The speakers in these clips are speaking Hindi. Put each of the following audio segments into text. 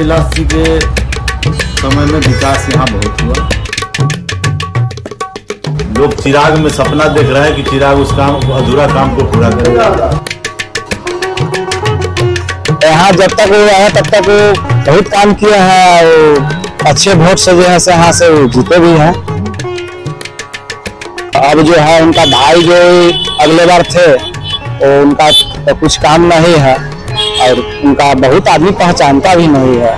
रामविलास जी के समय में विकास यहाँ बहुत हुआ। लोग चिराग में सपना देख रहे हैं कि चिराग उस काम अधूरा काम को पूरा करेगा। यहाँ जब तक वो रहे तब तक वो बहुत काम किए हैं, अच्छे वोट से जो है यहाँ से जीते भी हैं। अब जो है उनका भाई जो अगले बार थे वो उनका तो कुछ काम नहीं है और उनका बहुत आदमी पहचानता भी नहीं है।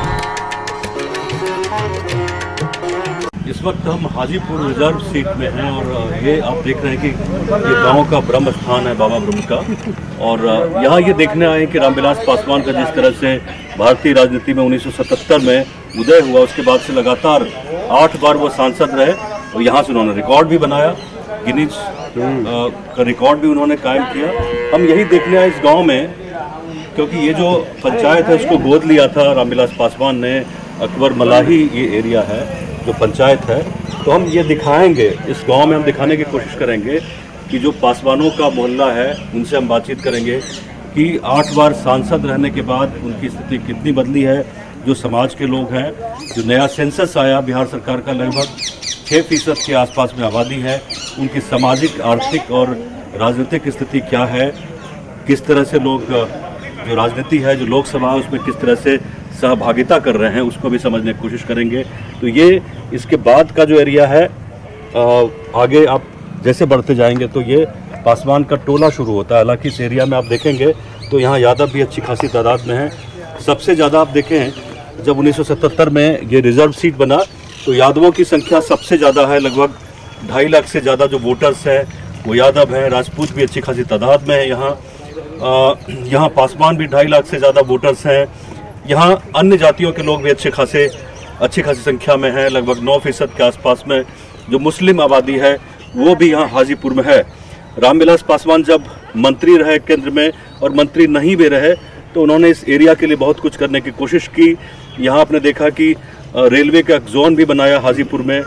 इस वक्त हम हाजीपुर रिजर्व सीट में हैं और ये आप देख रहे हैं कि ये गांव का ब्रह्म स्थान है बाबा ब्रह्म का। और यहाँ ये देखने आए कि रामविलास पासवान का जिस तरह से भारतीय राजनीति में 1977 में उदय हुआ, उसके बाद से लगातार 8 बार वो सांसद रहे और यहाँ से उन्होंने रिकॉर्ड भी बनाया, गिनीज का रिकॉर्ड भी उन्होंने कायम किया। हम यही देखने आए इस गाँव में, क्योंकि ये जो पंचायत है उसको गोद लिया था रामविलास पासवान ने। अकबर मलाही ये एरिया है जो पंचायत है, तो हम ये दिखाएंगे इस गांव में, हम दिखाने की कोशिश करेंगे कि जो पासवानों का मोहल्ला है उनसे हम बातचीत करेंगे कि 8 बार सांसद रहने के बाद उनकी स्थिति कितनी बदली है। जो समाज के लोग हैं, जो नया सेंसस आया बिहार सरकार का, लगभग 6% के आसपास में आबादी है, उनकी सामाजिक, आर्थिक और राजनीतिक स्थिति क्या है, किस तरह से लोग जो राजनीति है, जो लोकसभा है, उसमें किस तरह से सहभागिता कर रहे हैं, उसको भी समझने की कोशिश करेंगे। तो ये इसके बाद का जो एरिया है, आगे आप जैसे बढ़ते जाएंगे तो ये पासवान का टोला शुरू होता है। हालांकि इस एरिया में आप देखेंगे तो यहाँ यादव भी अच्छी खासी तादाद में है। सबसे ज़्यादा आप देखें जब 1977 में ये रिजर्व सीट बना तो यादवों की संख्या सबसे ज़्यादा है, लगभग 2.5 लाख से ज़्यादा जो वोटर्स हैं वो यादव हैं। राजपूत भी अच्छी खासी तादाद में है यहाँ पासवान भी 2.5 लाख से ज़्यादा वोटर्स हैं। यहाँ अन्य जातियों के लोग भी अच्छी खासी संख्या में हैं, लगभग 9% के आसपास में। जो मुस्लिम आबादी है वो भी यहाँ हाजीपुर में है। रामविलास पासवान जब मंत्री रहे केंद्र में और मंत्री नहीं भी रहे तो उन्होंने इस एरिया के लिए बहुत कुछ करने की कोशिश की। यहाँ आपने देखा कि रेलवे का जोन भी बनाया हाजीपुर में,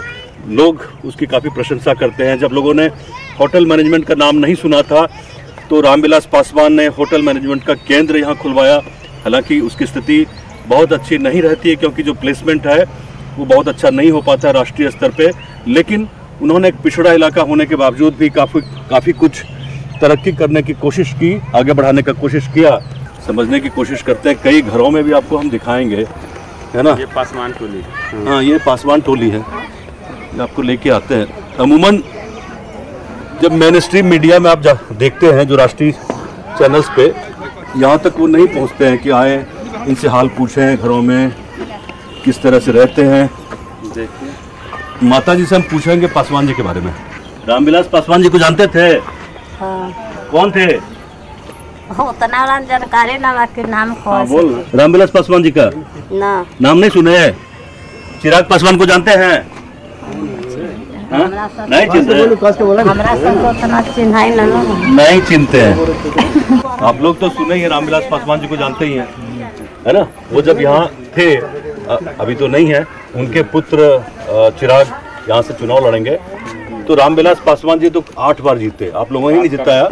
लोग उसकी काफ़ी प्रशंसा करते हैं। जब लोगों ने होटल मैनेजमेंट का नाम नहीं सुना था तो रामविलास पासवान ने होटल मैनेजमेंट का केंद्र यहाँ खुलवाया। हालांकि उसकी स्थिति बहुत अच्छी नहीं रहती है क्योंकि जो प्लेसमेंट है वो बहुत अच्छा नहीं हो पाता है राष्ट्रीय स्तर पे, लेकिन उन्होंने एक पिछड़ा इलाका होने के बावजूद भी काफ़ी कुछ तरक्की करने की कोशिश की, आगे बढ़ाने का कोशिश किया। समझने की कोशिश करते हैं, कई घरों में भी आपको हम दिखाएंगे, है ना। ये पासवान टोली, हाँ ये पासवान टोली है, आपको लेके आते हैं। अमूमन जब मेन स्ट्रीम मीडिया में आप देखते हैं जो राष्ट्रीय चैनल्स पे, यहाँ तक वो नहीं पहुँचते हैं कि आए इनसे हाल पूछें, घरों में किस तरह से रहते हैं। देखिए माता जी से हम पूछेंगे पासवान जी के बारे में। रामविलास पासवान जी को जानते थे? हाँ। कौन थे? उतना जानकारी ना, बाकी नाम कौन? बोल। रामविलास पासवान जी का नाम नहीं सुने हैं? चिराग पासवान को जानते हैं? नहीं चिंते नहीं चिंते हैं। आप लोग तो सुने ही, रामविलास पासवान जी को जानते ही हैं, है ना। वो जब यहाँ थे, अभी तो नहीं है, उनके पुत्र चिराग यहाँ से चुनाव लड़ेंगे। तो रामविलास पासवान जी तो 8 बार जीते, आप लोगों ने नहीं जिताया।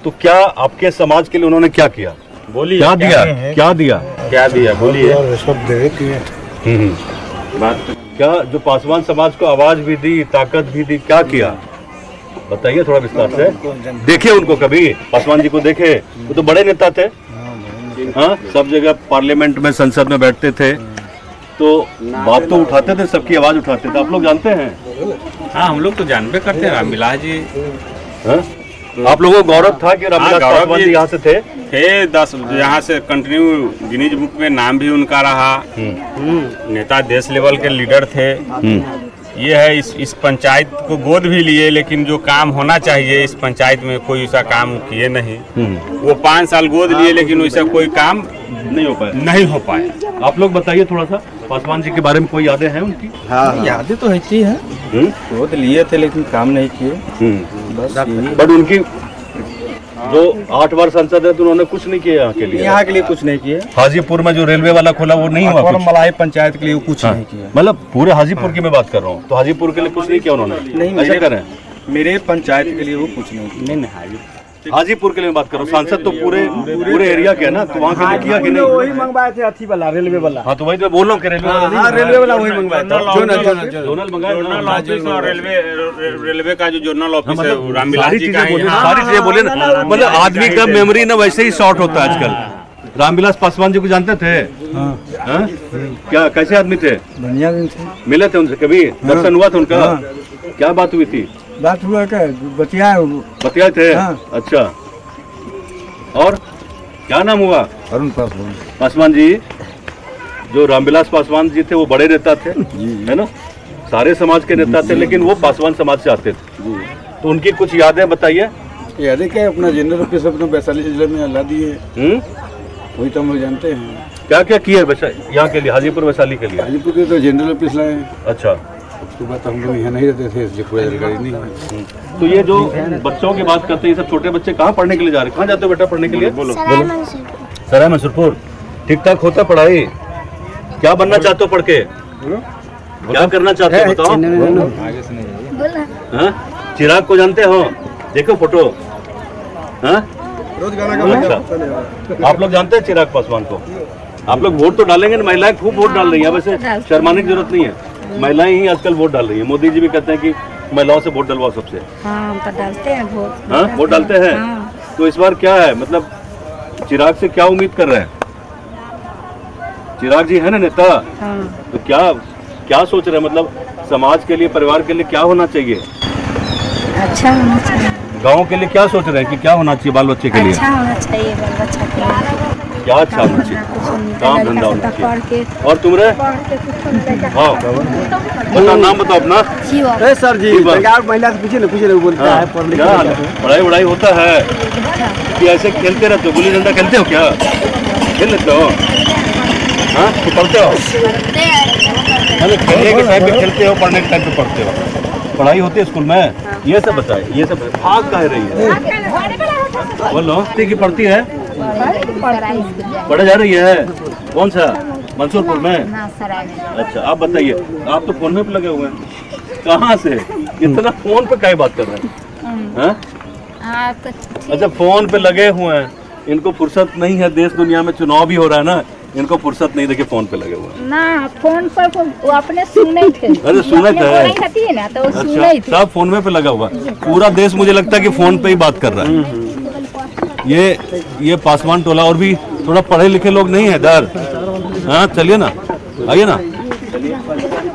तो क्या आपके समाज के लिए उन्होंने क्या किया? बोलिए। क्या दिया बोलिए। क्या जो पासवान समाज को आवाज भी दी, ताकत भी दी, क्या किया बताइए थोड़ा विस्तार से। देखे उनको कभी? पासवान जी को देखे? वो तो बड़े नेता थे, हाँ, सब जगह पार्लियामेंट में, संसद में बैठते थे, तो बात तो उठाते थे, सबकी आवाज उठाते थे। आप लोग जानते हैं? हाँ, हम लोग तो जानबे करते हैं रामविलास जी। हाँ? आप लोगों को गौरव था कि रामविलास पासवान जी यहाँ से थे? 10 यहाँ से कंटिन्यू गिनीज बुक में नाम भी उनका रहा। नेता, देश लेवल के लीडर थे। ये है इस पंचायत को गोद भी लिए, लेकिन जो काम होना चाहिए इस पंचायत में कोई ऐसा काम किए नहीं। वो 5 साल गोद लिए लेकिन वैसा कोई काम नहीं हो पाया। आप लोग बताइए थोड़ा सा पासवान जी के बारे में, कोई यादें हैं उनकी? हाँ, यादें तो ऐसी हैं, गोद लिए थे लेकिन काम नहीं किए। बट उनकी जो 8 बार सांसद है तो उन्होंने कुछ नहीं किया यहाँ के लिए। यहाँ के लिए कुछ नहीं किए। हाजीपुर में जो रेलवे वाला खोला वो नहीं हुआ कुछ? मलाही पंचायत के लिए वो कुछ नहीं किया। मतलब पूरे हाजीपुर की मैं बात कर रहा हूँ, तो हाजीपुर के लिए कुछ नहीं किया उन्होंने? नहीं, मेरे पंचायत के लिए वो कुछ नहीं किया। हाजीपुर के लिए बात करो, सांसद तो पूरे एरिया के है ना, तो वहाँ के लिए किया कि नहीं? वही मंगवाए थे अथी वाला, रेलवे वाला। हाँ तो वही तो बोल रहा हूँ कि रेलवे वाला वही मंगवाया था, जोनल मंगाया, रेलवे का जो जोनल ऑफिस है रामविलास जी का है। सारी चीजें बोले ना, मतलब आदमी का मेमोरी ना वैसे ही शॉर्ट होता है आजकल। रामविलास पासवान जी को जानते थे? हाँ? क्या कैसे आदमी थे? बढ़िया दिन थे। मिले थे उनसे कभी? दर्शन हुआ था उनका? क्या बात हुई थी? बात हुआ क्या, बतियाए थे? अच्छा, और क्या नाम हुआ? अरुण पासवान। पासवान जी, जो रामविलास पासवान जी थे वो बड़े नेता थे, है ना? सारे समाज के नेता थे, लेकिन वो पासवान समाज से आते थे। तो उनकी कुछ यादें बताइए। यादें क्या, अपना जनरल ऑफिस अपना वैशाली जिले में ला दिए, वही तो हम लोग जानते हैं। क्या क्या किया यहाँ के लिए, हाजीपुर वैशाली के लिए? हाजीपुर के तो जनरल ऑफिस लाए। अच्छा, उसके बाद हम लोग यहाँ नहीं रहते थे, इसलिए पूरा जानकारी नहीं है। तो ये जो बच्चों की बात करते हैं, ये सब छोटे बच्चे कहाँ पढ़ने के लिए जा रहे हैं? कहाँ जाते हो बेटा पढ़ने के लिए? बोलो। सराय मंसूरपुर। ठीक ठाक होता पढ़ाई? क्या बनना चाहते हो पढ़ के? क्या करना चाहते हो बताओ? हाँ? चिराग को जानते हो? देखो फोटो। हाँ? अच्छा, आप लोग जानते हैं चिराग पासवान को? आप लोग वोट तो डालेंगे ना? महिलाएं खूब वोट डाल रही है, वैसे शर्माने की जरूरत नहीं है, महिलाएं ही आजकल वोट डाल रही है। मोदी जी भी कहते हैं कि महिलाओं से वोट डलवाओ सबसे। हाँ, हम तो डालते हैं वोट। हाँ, वोट डालते हैं। तो इस बार क्या है, मतलब चिराग से क्या उम्मीद कर रहे हैं? चिराग जी है ना नेता, तो क्या सोच रहे हैं, मतलब समाज के लिए, परिवार के लिए क्या होना चाहिए? अच्छा होना चाहिए। गाँव के लिए क्या सोच रहे हैं कि क्या होना चाहिए बाल बच्चे के लिए? अच्छा होना चाहिए बाल बच्चा के लिए। क्या अच्छा होना चाहिए? काम धंधा होना चाहिए। और तुम रे? हाँ, बताओ नाम बताओ अपना। सर जी, महिला से पूछे ना बोलता है। क्या पढ़ाई वढ़ाई होता है कि ऐसे खेलते रहते हो? गुल्ली डंडा खेलते हो क्या? खेल लेते हो? हाँ, तो पढ़ते हो? खेलने के टाइम पे खेलते हो, पढ़ने के टाइम पे पढ़ते हो? पढ़ाई होती है स्कूल में? ये सब बताए, ये सब भाग कह रही है? बोलो की पढ़ती है? पढ़े जा रही है? कौन सा? मंसूरपुर में? अच्छा, आप बताइए, आप तो फोन में पे लगे हुए हैं, कहाँ से इतना फोन पे क्या बात कर रहे हैं? अच्छा, फोन पे लगे हुए हैं, इनको फुर्सत नहीं है, देश दुनिया में चुनाव भी हो रहा है ना, इनको फुर्सत नहीं, देखिए फोन पे लगे हुए हैं ना। फोन पर वो अपने सुने थे। अरे सुने थे ना, तो अच्छा, सब फोन में पे लगा हुआ। पूरा देश मुझे लगता है कि फोन पे ही बात कर रहा है। ये पासवान टोला और भी थोड़ा पढ़े लिखे लोग नहीं है इधर? हाँ, चलिए ना, आइए ना।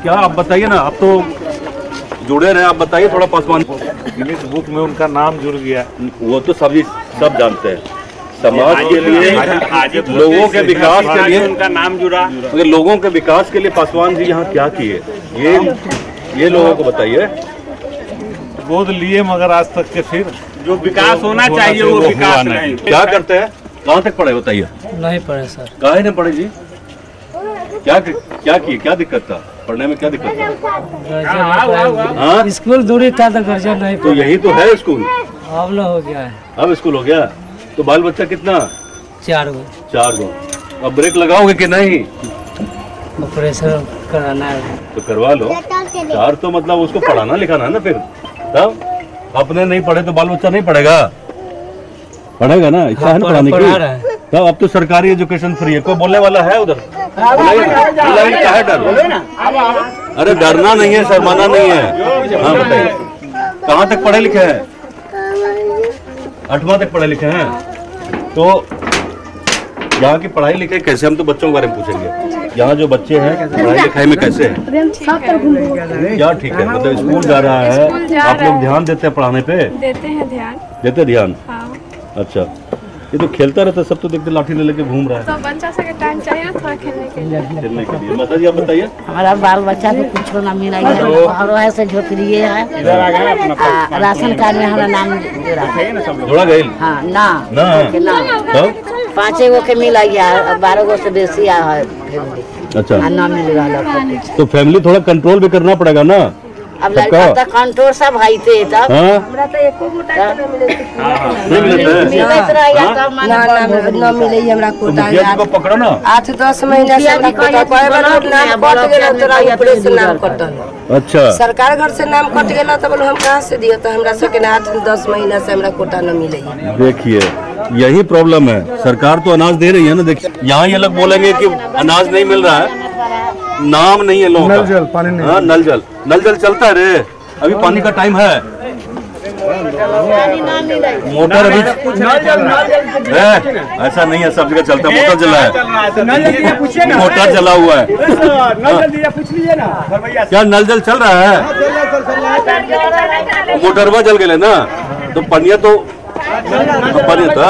क्या आप बताइए ना, आप तो जुड़े रहे, आप बताइए थोड़ा। पासवान गिनीज बुक में उनका नाम जुड़ गया, वो तो सब जानते हैं। समाज के लिए, लोगों के विकास के लिए उनका नाम जुड़ा। अगर लोगों के विकास के लिए पासवान जी यहाँ क्या किए, ये लोगों को बताइए। गोद लिए मगर आज तक के फिर जो विकास होना चाहिए वो विकास नहीं। क्या करते हैं? कहाँ तक पढ़े बताइए? नहीं पढ़े सर। काहे नहीं पढ़े जी? क्या किए? क्या दिक्कत था पढ़ने में? क्या दिक्कत था? हाँ, स्कूल दूरी था तो गर्जन नहीं। तो यही तो है स्कूल। अब ना हो गया है। अब स्कूल हो गया, तो बाल बच्चा कितना? 4 गो। 4 गो। अब ब्रेक लगाओगे कि नहीं? ऑपरेशन कराना है तो करवा लो। 4 तो मतलब उसको पढ़ाना लिखाना है ना फिर। तब अपने नहीं पढ़े तो बाल बच्चा नहीं पढ़ेगा? पढ़ेगा ना, इच्छा है ना पढ़ाने की। तब अब तो सरकारी एजुकेशन फ्री है, कोई बोलने वाला है उधर? क्या है डर? अरे डरना नहीं है, शर्माना नहीं है। हाँ बताइए, कहाँ तक पढ़े लिखे हैं? 8वां तक पढ़े लिखे हैं। तो यहाँ की पढ़ाई लिखाई कैसे, हम तो बच्चों के बारे में पूछेंगे। यहाँ जो बच्चे हैं पढ़ाई लिखाई में कैसे हैं? क्या ठीक है, मतलब स्कूल जा रहा है, आप लोग ध्यान देते हैं पढ़ाने पे? देते हैं ध्यान। देते ध्यान? हाँ। अच्छा, ये तो खेलता रहता, सब तो देखते लाठी ले लेके घूम रहा है। तो बच्चा से टाइम चाहिए ना थोड़ा खेलने के लिए। माता जी आप बताइए। हमारा बाल बच्चा को कुछ ना मिला है, से झोपड़िए है, राशन कार्ड में हमारा नाम जोड़ा गई? हाँ, ना 5 गो के मिला गया, 12 गो से बेसी आया है। अच्छा, ना मिल रहा। तो फैमिली थोड़ा कंट्रोल भी करना पड़ेगा ना, अब लड़का कंट्रोल सब है थे तब हमरा तो एको गोटा के न मिले मिलत रहिया तब ना मिले हमरा कोटा को पकड़ो ना 8-10 महीना से हमरा कोटा कोई बार नाम कट गेला तोरा ऊपर से नाम कटल। अच्छा सरकार घर से नाम कट गेला तब हम कहां से दियो तो हमरा सके 8-10 महीना से हमरा कोटा न मिले। देखिए यही प्रॉब्लम है, सरकार तो अनाज दे रही है ना। देखिए यहाँ ये लोग बोलेंगे कि अनाज नहीं मिल रहा है, नाम नहीं है लोगों का। नल जल पानी नहीं। हाँ नल जल चलता है रे, अभी पानी का टाइम है। मोटर अभी ऐसा नहीं है, सब जगह चलता है, मोटर जला है, मोटर जला हुआ है। क्या नल जल चल रहा है? मोटरवा जल गए ना तो पनिया तो पानी था।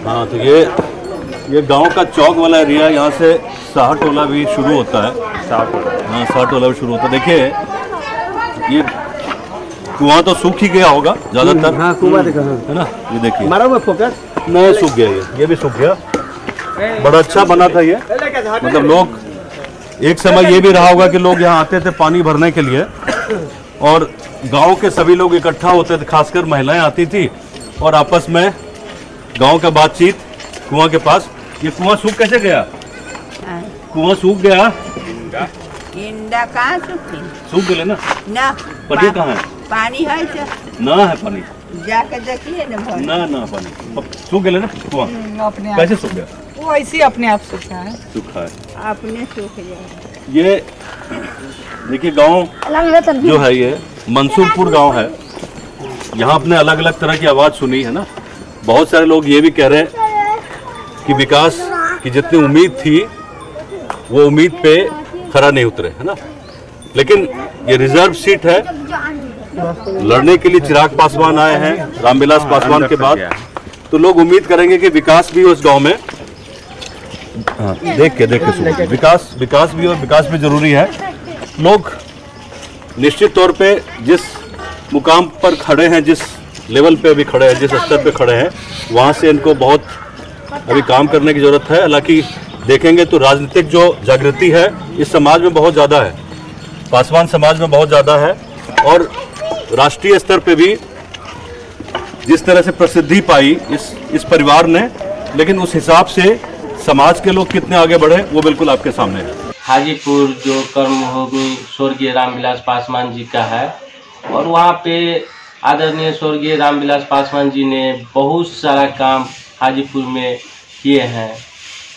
हाँ तो ये गांव का चौक वाला एरिया, यहाँ से साहा टोला भी शुरू होता है। हाँ साहा टोला भी शुरू होता है। देखिए ये कुआं तो सूख ही गया होगा ज्यादातर। हाँ कुआं है ना, ये देखिए नहीं सूख गया, ये भी सूख गया। बड़ा अच्छा बना था ये, मतलब लोग एक समय ये भी रहा होगा कि लोग यहाँ आते थे पानी भरने के लिए और गांव के सभी लोग इकट्ठा होते थे, खासकर महिलाएं आती थी और आपस में गांव का बातचीत कुआं के पास। ये कुआं सूख कैसे गया? कुआं सूख गया, इंडा कहाँ सूख गए ना। पानी कहाँ है? पानी है ना, है पानी जाके देखिए ना पानी सूख गए ना कुआं। कैसे सूख गया? वो ऐसे अपने आप सूखा है, अपने सूख जाए। ये देखिए गांव जो है ये मंसूरपुर गांव है। यहाँ अपने अलग अलग तरह की आवाज़ सुनी है ना। बहुत सारे लोग ये भी कह रहे हैं कि विकास की जितनी उम्मीद थी वो उम्मीद पे खरा नहीं उतरे, है ना। लेकिन ये रिजर्व सीट है, लड़ने के लिए चिराग पासवान आए हैं रामविलास पासवान के बाद, तो लोग उम्मीद करेंगे कि विकास भी उस गांव में। हाँ, देख के सुनो, विकास भी और विकास भी जरूरी है। लोग निश्चित तौर पे जिस मुकाम पर खड़े हैं, जिस लेवल पे अभी खड़े हैं, जिस स्तर पे खड़े हैं, वहाँ से इनको बहुत अभी काम करने की जरूरत है। हालांकि देखेंगे तो राजनीतिक जो जागृति है इस समाज में बहुत ज़्यादा है, पासवान समाज में बहुत ज़्यादा है और राष्ट्रीय स्तर पे भी जिस तरह से प्रसिद्धि पाई इस परिवार ने, लेकिन उस हिसाब से समाज के लोग कितने आगे बढ़े वो बिल्कुल आपके सामने है। हाजीपुर जो कर्मभूमि स्वर्गीय रामविलास पासवान जी का है और वहाँ पे आदरणीय स्वर्गीय रामविलास पासवान जी ने बहुत सारा काम हाजीपुर में किए हैं,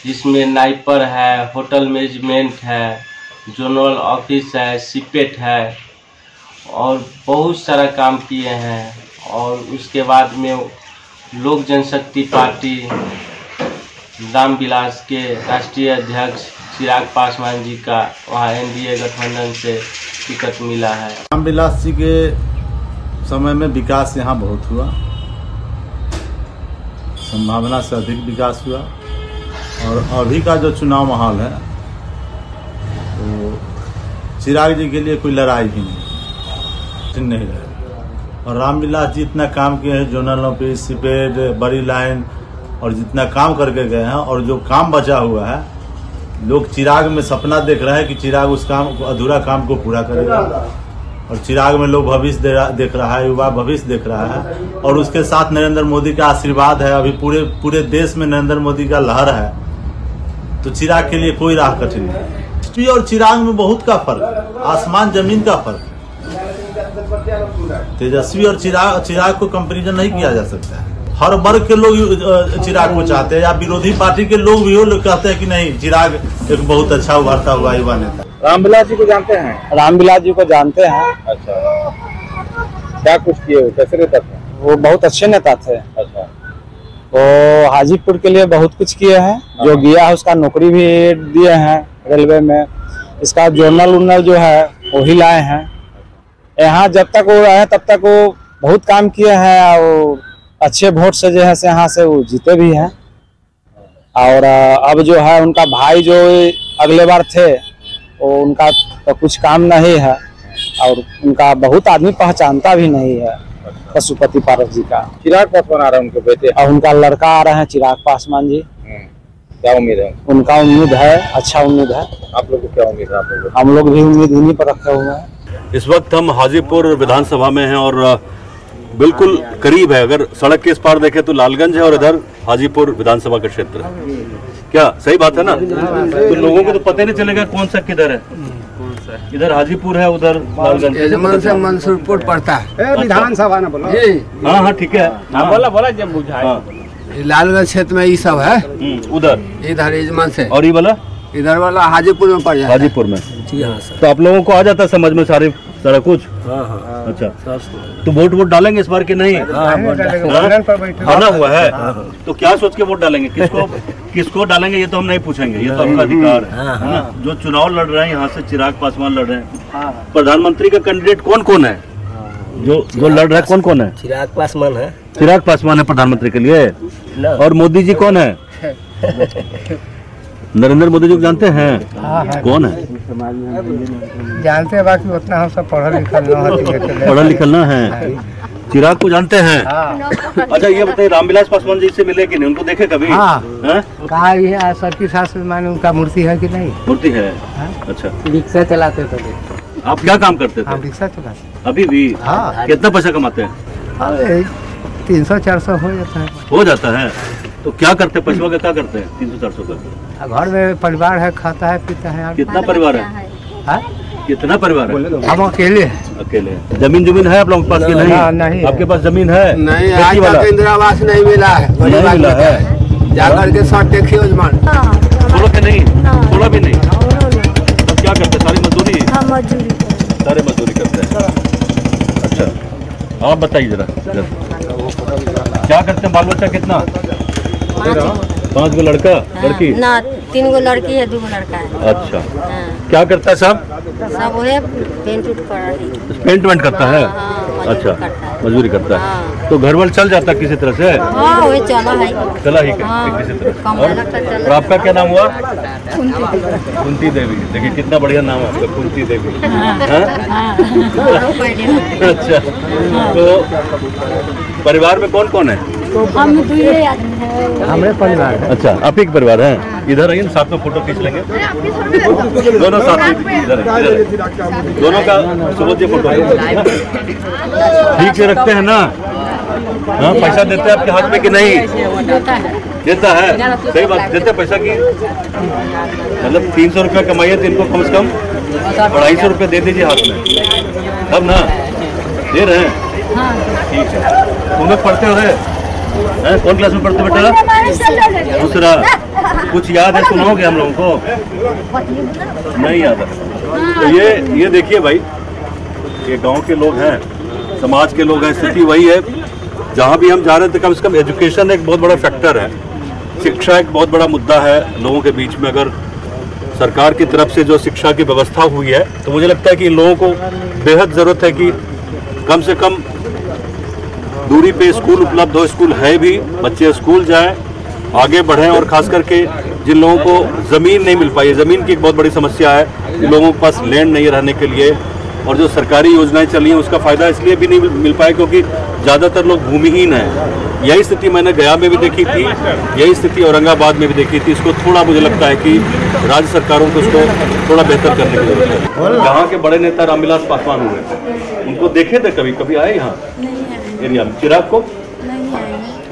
जिसमें नाइपर है, होटल मैनेजमेंट है, जोनल ऑफिस है, सीपेट है और बहुत सारा काम किए हैं। और उसके बाद में लोक जनशक्ति पार्टी रामविलास के राष्ट्रीय अध्यक्ष चिराग पासवान जी का वहाँ एनडीए गठबंधन से टिकट मिला है। रामविलास जी के समय में विकास यहाँ बहुत हुआ, संभावना से अधिक विकास हुआ और अभी का जो चुनाव माहौल है तो चिराग जी के लिए कोई लड़ाई ही नहीं रहे। और रामविलास जी इतना काम किए हैं, जोनल ऑफिस, सीपेट, बड़ी लाइन और जितना काम करके गए हैं और जो काम बचा हुआ है, लोग चिराग में सपना देख रहे हैं कि चिराग उस काम अधूरा काम को पूरा करेगा और चिराग में लोग भविष्य देख रहा है, युवा भविष्य देख रहा है और उसके साथ नरेंद्र मोदी का आशीर्वाद है। अभी पूरे देश में नरेंद्र मोदी का लहर है, तो चिराग के लिए कोई राह कठिन नहीं। और चिराग में बहुत का फर्क, आसमान जमीन का फर्क। तेजस्वी और चिराग को कंपेरिजन नहीं किया जा सकता है। हर वर्ग के लोग चिराग को चाहते हैं या विरोधी पार्टी के लोग भी लोग कहते हैं कि नहीं, चिराग एक बहुत अच्छा उभरता हुआ युवा नेता। रामविलास जी को जानते हैं? रामविलास जी को जानते हैं। अच्छा, क्या कुछ किए हो, कैसे नेता थे? वो बहुत अच्छे नेता थे। अच्छा, वो हाजीपुर के लिए बहुत कुछ किए हैं, जो गया है उसका नौकरी भी दिए हैं रेलवे में। इसका जोनल जो है वो ही लाए हैं। यहाँ जब तक वो रहे तब तक वो बहुत काम किए हैं और अच्छे वोट से जो है से यहाँ से वो जीते भी हैं। और अब जो है उनका भाई जो अगले बार थे वो उनका तो कुछ काम नहीं है और उनका बहुत आदमी पहचानता भी नहीं है, पशुपति पारस जी का। चिराग पासवान आ रहे हैं उनके बेटे और उनका लड़का आ रहे हैं चिराग पासवान जी। क्या उम्मीद है? उनका उम्मीद है, अच्छा उम्मीद है। आप लोग को क्या उम्मीद है? आप लोग? हम लोग भी उम्मीद इन्हीं पर रखे हुए हैं। इस वक्त हम हाजीपुर विधानसभा में हैं और बिल्कुल करीब है, अगर सड़क के इस पार देखें तो लालगंज है और इधर हाजीपुर विधानसभा का क्षेत्र है। क्या सही बात है ना? तो लोगों को तो पता नहीं चलेगा कौन सा किधर है। इधर हाजीपुर है, उधर लालगंज से मंसूरपुर पड़ता है। विधानसभा ना बोलो। हाँ हाँ ठीक है, बोला जब बुझाए। लालगंज क्षेत्र में ये सब है, उधर इधर यजमान से, और ये वाला इधर वाला हाजीपुर में पड़ जाता है। हाजीपुर में। जी हाँ सर। तो आप लोगों को आ जाता है समझ में सारा कुछ? अच्छा, तो वोट डालेंगे इस बार कि नहीं? बना हुआ है, तो क्या सोच के वोट डालेंगे? किसको डालेंगे ये तो हम नहीं पूछेंगे, ये तो आपका अधिकार है ना। जो चुनाव लड़ रहे हैं यहाँ से चिराग पासवान लड़ रहे हैं, प्रधानमंत्री का कैंडिडेट कौन है? जो लड़ रहा है कौन है? चिराग पासवान है। चिराग पासवान है प्रधानमंत्री के लिए। और मोदी जी कौन है? नरेंद्र मोदी जी को जानते हैं? कौन है? जानते हैं, बाकी उतना हम सब पढ़ा लिखना है। चिराग को जानते हैं? अच्छा ये बताइए, रामविलास पासवान जी से मिले कि नहीं? उनको देखे कभी? कहा ये सबके साथ माने उनका मूर्ति है कि नहीं? मूर्ति है। अच्छा, रिक्शा चलाते थे। आप क्या काम करते थे? रिक्शा चलाते। अभी भी? कितना पैसा कमाते हैं? 300-400 हो जाता है। हो जाता है। तो क्या करते, पैसा का क्या करते हैं 300-400 का? घर में परिवार है, खाता है पीता है। कितना परिवार है? कितना परिवार है? हम अकेले अकेले। जमीन है आप लोगों के पास? नहीं। आपके पास जमीन है? नहीं, आज तक इंदिरा आवास नहीं मिला है। मिला है, जाकर के शर्ट देखिए जमान। थोड़ा के नहीं, थोड़ा भी नहीं। अब क्या करते? सारी मजदूरी? सारे मजदूरी करते हैं। अच्छा, आप बताइए जरा क्या करते हैं? बाल बच्चा कितना? 5 गो लड़का लड़की? ना, 3 गो लड़की है, 2 गो लड़का है। अच्छा, क्या करता है सब? सब वो पेंट वेंट करता है। अच्छा, मजदूरी करता है। तो घर वाल चल जाता है किसी तरह से? वही चला ही किसी तरह। और आपका क्या नाम हुआ? कुंती देवी। देखिए कितना बढ़िया नाम है आपका, कुंती देवी। अच्छा, तो परिवार में कौन है? हम 2 आदमी हैं। हमारे परिवार है। अच्छा, आप एक परिवार है। इधर आइए, साथ में फोटो खींच लेंगे दोनों साथ में। इधर दोनों का समझिए फोटो ठीक से रखते हैं ना? हाँ, पैसा देते हैं आपके हाथ में कि नहीं? देता है। सही बात, देते पैसा की मतलब 300 रुपया कमाइए तो इनको कम से कम 250 रुपया दे दीजिए हाथ में, तब ना दे रहे हैं। ठीक है, तुम लोग पढ़ते हो रहे? कौन क्लास में पढ़ते बेटा? दूसरा। कुछ याद है? सुनाओगे हम लोगों को? नहीं याद है। तो ये देखिए भाई, ये गांव के लोग हैं, समाज के लोग हैं। स्थिति वही है, जहाँ भी हम जा रहे थे कम से कम एजुकेशन एक बहुत बड़ा फैक्टर है। शिक्षा एक बहुत बड़ा मुद्दा है लोगों के बीच में। अगर सरकार की तरफ से जो शिक्षा की व्यवस्था हुई है तो मुझे लगता है कि इन लोगों को बेहद ज़रूरत है कि कम से कम दूरी पे स्कूल उपलब्ध हो। स्कूल है भी, बच्चे स्कूल जाएं, आगे बढ़ें। और खास करके जिन लोगों को ज़मीन नहीं मिल पाई है, ज़मीन की एक बहुत बड़ी समस्या है, जिन लोगों के पास लैंड नहीं रहने के लिए, और जो सरकारी योजनाएं चली हैं उसका फ़ायदा इसलिए भी नहीं मिल पाया क्योंकि ज़्यादातर लोग भूमिहीन हैं। यही स्थिति मैंने गया में भी देखी थी, यही स्थिति औरंगाबाद में भी देखी थी। इसको थोड़ा मुझे लगता है कि राज्य सरकारों को इसको थोड़ा बेहतर करने की जरूरत है। यहाँ के बड़े नेता रामविलास पासवान हुए, उनको देखे थे? कभी आए यहाँ एरिया में? चिराग को?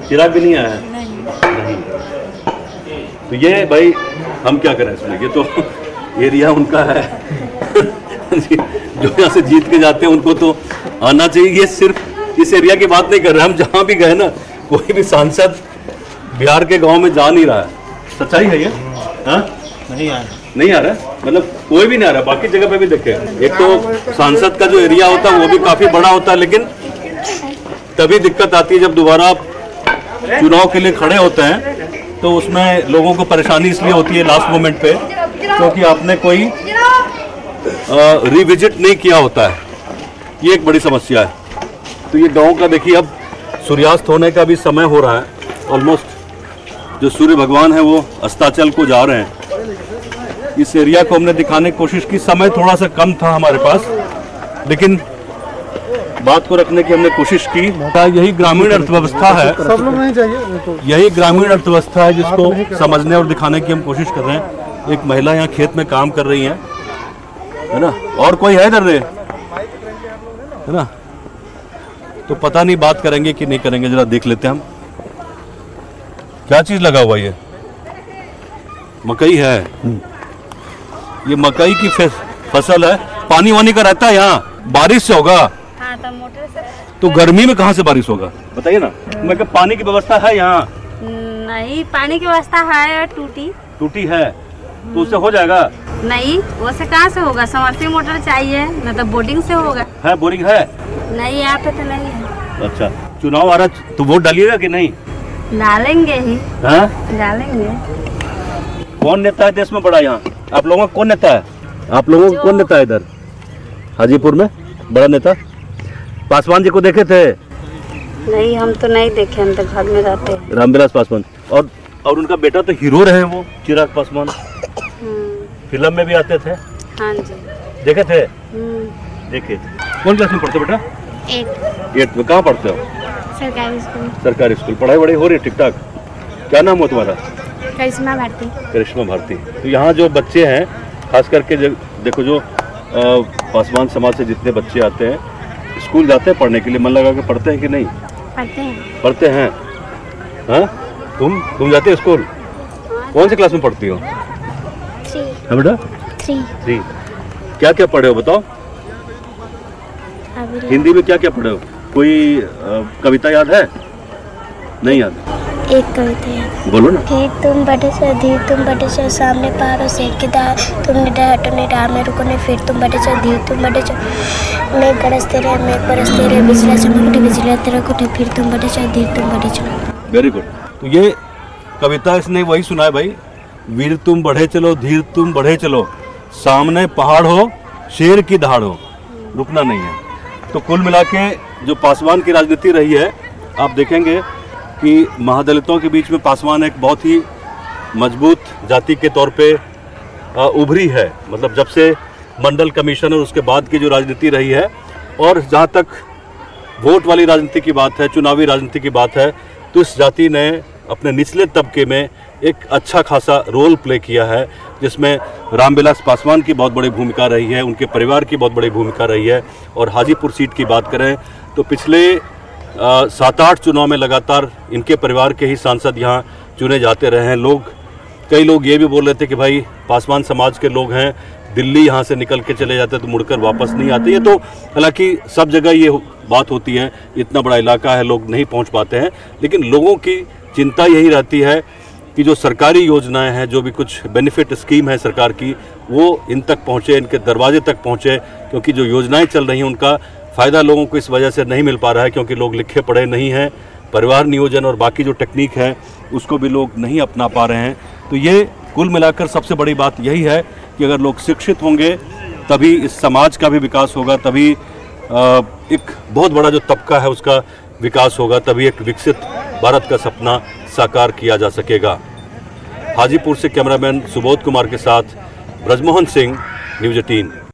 चिराग भी नहीं आया है। नहीं। तो ये भाई हम क्या करें इसमें? ये तो एरिया उनका है जो यहाँ से जीत के जाते हैं उनको तो आना चाहिए। ये सिर्फ इस एरिया की बात नहीं कर रहे, हम जहाँ भी गए ना, कोई भी सांसद बिहार के गांव में जा नहीं रहा है। सच्चाई है ये? हाँ, नहीं आ रहा है, मतलब कोई भी नहीं आ रहा। बाकी जगह पे भी देखे, एक तो सांसद का जो एरिया होता है वो भी काफी बड़ा होता है, लेकिन तभी दिक्कत आती है जब दोबारा चुनाव के लिए खड़े होते हैं तो उसमें लोगों को परेशानी इसलिए होती है लास्ट मोमेंट पे क्योंकि आपने कोई रिविजिट नहीं किया होता है। ये एक बड़ी समस्या है। तो ये गांव का देखिए, अब सूर्यास्त होने का भी समय हो रहा है। ऑलमोस्ट जो सूर्य भगवान है वो अस्ताचल को जा रहे हैं। इस एरिया को हमने दिखाने की कोशिश की, समय थोड़ा सा कम था हमारे पास, लेकिन बात को रखने की हमने कोशिश की। यही ग्रामीण अर्थव्यवस्था है, सब लोग नहीं चाहिए, यही ग्रामीण अर्थव्यवस्था है जिसको समझने और दिखाने की हम कोशिश कर रहे हैं। एक महिला यहाँ खेत में काम कर रही है ना? और कोई है इधर रे? है ना। तो पता नहीं बात करेंगे कि नहीं करेंगे, जरा देख लेते हैं हम। क्या चीज लगा हुआ ये? मकई है। ये मकई की फसल है। पानी वानी का रहता है यहाँ? बारिश से होगा? हाँ, तो मोटर से। तो गर्मी में कहाँ से बारिश होगा बताइए ना। मैं क्या पानी की व्यवस्था है यहाँ? नहीं, पानी की व्यवस्था है, टूटी है तो उससे हो जाएगा? नहीं, वो से कहाँ से होगा? समरसी मोटर चाहिए, न तो बोर्डिंग से होगा। है बोरिंग है? नहीं, यहाँ पे तो नहीं है। अच्छा, चुनाव आ रहा तो वोट डालिएगा कि नहीं? डालेंगे ही। हाँ? डालेंगे। कौन नेता है देश में बड़ा यहाँ? आप लोगों का कौन नेता है? आप लोगों का कौन नेता है इधर हाजीपुर में बड़ा नेता? पासवान जी को देखे थे? नहीं, हम तो नहीं देखे, हम तो घर में रहते हैं। रामविलास पासवान। और उनका बेटा तो हीरो रहे, वो चिराग पासवान, फिल्म में भी आते थे। हाँ जी, देखे थे? देखे। कौन क्लास में पढ़ते बेटा? 8 में। कहाँ पढ़ते हो? सरकारी स्कूल। सरकारी स्कूल। पढ़ाई वढ़ाई हो रही ठीक ठाक? क्या नाम हो तुम्हारा? करिश्मा भारती। करिश्मा भारती। तो यहाँ जो बच्चे हैं, खास करके देखो जो पासवान समाज से जितने बच्चे आते हैं, स्कूल जाते हैं पढ़ने के लिए, मन लगा के पढ़ते हैं कि नहीं? पढ़ते हैं। हाँ, तुम जाते हो स्कूल? कौन से क्लास में पढ़ती हो? 3। हाँ बेटा? 3। क्या क्या पढ़े हो बताओ? हिंदी में क्या क्या पढ़े हो? कोई कविता याद है? नहीं याद? एक कविता याद। बोलो ना। फिर तुम बड़े से धीर, तुम बड़े से सामने पारो से की दार, तुम निडर हटो निडर में रुको ने, फिर तुम बड़े से धीर, तुम बड़े से मैं गरजते रहे, मैं बरसते रहे, बिजला चमकते बिजला तेरा कुटे, फिर तुम बड़े से धीर, तुम बड़े से। Very good. तो ये कविता इसने वही सुना है भाई। वीर तुम बढ़े चलो, धीर तुम बढ़े चलो, सामने पहाड़ हो, शेर की दहाड़ हो, रुकना नहीं है। तो कुल मिला के जो पासवान की राजनीति रही है, आप देखेंगे कि महादलितों के बीच में पासवान एक बहुत ही मजबूत जाति के तौर पे उभरी है। मतलब जब से मंडल कमीशन और उसके बाद की जो राजनीति रही है, और जहाँ तक वोट वाली राजनीति की बात है, चुनावी राजनीति की बात है, तो इस जाति ने अपने निचले तबके में एक अच्छा खासा रोल प्ले किया है, जिसमें रामविलास पासवान की बहुत बड़ी भूमिका रही है, उनके परिवार की बहुत बड़ी भूमिका रही है। और हाजीपुर सीट की बात करें तो पिछले 7-8 चुनाव में लगातार इनके परिवार के ही सांसद यहाँ चुने जाते रहे हैं। कई लोग ये भी बोल रहे थे कि भाई पासवान समाज के लोग हैं, दिल्ली यहाँ से निकल के चले जाते तो मुड़कर वापस नहीं आते। ये तो हालांकि सब जगह ये बात होती है, इतना बड़ा इलाका है, लोग नहीं पहुँच पाते हैं, लेकिन लोगों की चिंता यही रहती है कि जो सरकारी योजनाएं हैं, जो भी कुछ बेनिफिट स्कीम है सरकार की, वो इन तक पहुँचे, इनके दरवाजे तक पहुँचे। क्योंकि जो योजनाएं चल रही हैं उनका फ़ायदा लोगों को इस वजह से नहीं मिल पा रहा है, क्योंकि लोग लिखे पढ़े नहीं हैं, परिवार नियोजन और बाकी जो टेक्निक है उसको भी लोग नहीं अपना पा रहे हैं। तो ये कुल मिलाकर सबसे बड़ी बात यही है कि अगर लोग शिक्षित होंगे तभी इस समाज का भी विकास होगा, तभी एक बहुत बड़ा जो तबका है उसका विकास होगा, तभी एक विकसित भारत का सपना साकार किया जा सकेगा। हाजीपुर से कैमरामैन सुबोध कुमार के साथ ब्रजमोहन सिंह, न्यूज़ 18।